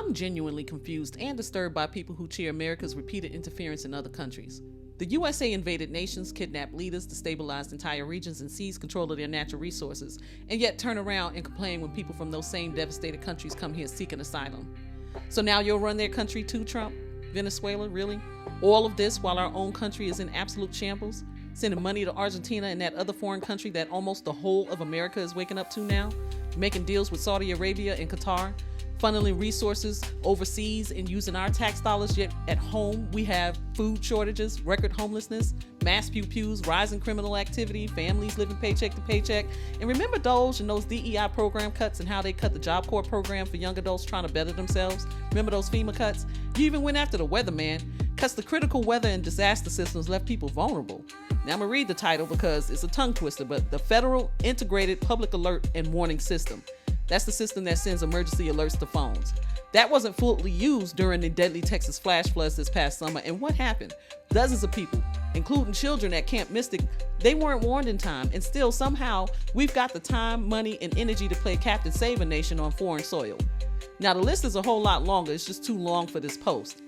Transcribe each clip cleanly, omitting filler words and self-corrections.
I'm genuinely confused and disturbed by people who cheer America's repeated interference in other countries. The USA invaded nations, kidnapped leaders, destabilized entire regions, and seized control of their natural resources, and yet turn around and complain when people from those same devastated countries come here seeking asylum. So now you'll run their country too, Trump? Venezuela, really? All of this while our own country is in absolute shambles? Sending money to Argentina and that other foreign country that almost the whole of America is waking up to now? Making deals with Saudi Arabia and Qatar? Funneling resources overseas and using our tax dollars, yet at home we have food shortages, record homelessness, mass pew-pews, rising criminal activity, families living paycheck to paycheck. And remember Doge and those DEI program cuts and how they cut the Job Corps program for young adults trying to better themselves? Remember those FEMA cuts? You even went after the weatherman, cuts the critical weather and disaster systems left people vulnerable. Now I'm gonna read the title because it's a tongue twister, but the Federal Integrated Public Alert and Warning System. That's the system that sends emergency alerts to phones. That wasn't fully used during the deadly Texas flash floods this past summer. And what happened? Dozens of people, including children at Camp Mystic, they weren't warned in time. And still, somehow, we've got the time, money, and energy to play Captain Save a Nation on foreign soil. Now, the list is a whole lot longer. It's just too long for this post.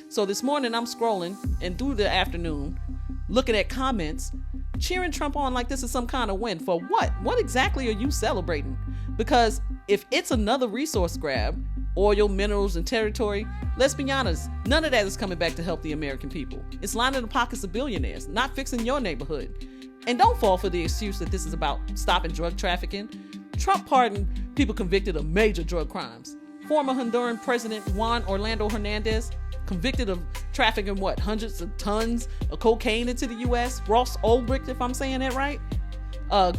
So this morning, I'm scrolling, and through the afternoon, looking at comments, cheering Trump on like this is some kind of win. For what? What exactly are you celebrating? Because if it's another resource grab, oil, minerals, and territory, let's be honest, none of that is coming back to help the American people. It's lining the pockets of billionaires, not fixing your neighborhood. And don't fall for the excuse that this is about stopping drug trafficking. Trump pardoned people convicted of major drug crimes. Former Honduran President Juan Orlando Hernandez, convicted of trafficking hundreds of tons of cocaine into the U.S. Ross Ulbricht, if I'm saying that right.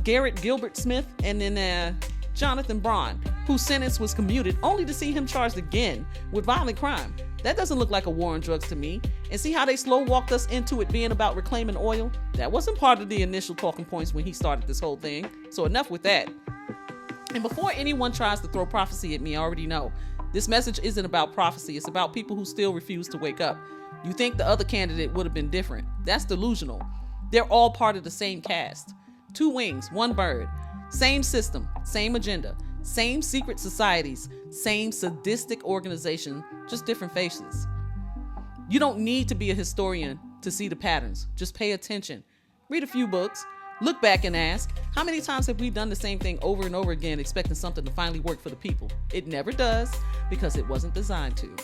Garrett Gilbert Smith, and then Jonathan Braun, whose sentence was commuted only to see him charged again with violent crime. That doesn't look like a war on drugs to me. And see how they slow walked us into it being about reclaiming oil? That wasn't part of the initial talking points when he started this whole thing. So enough with that. And before anyone tries to throw prophecy at me, I already know this message isn't about prophecy. It's about people who still refuse to wake up. You think the other candidate would have been different. That's delusional. They're all part of the same cast. Two wings, one bird. Same system, same agenda, same secret societies, same sadistic organization, just different faces. You don't need to be a historian to see the patterns. Just pay attention. Read a few books. Look back and ask, how many times have we done the same thing over and over again expecting something to finally work for the people? It never does because it wasn't designed to.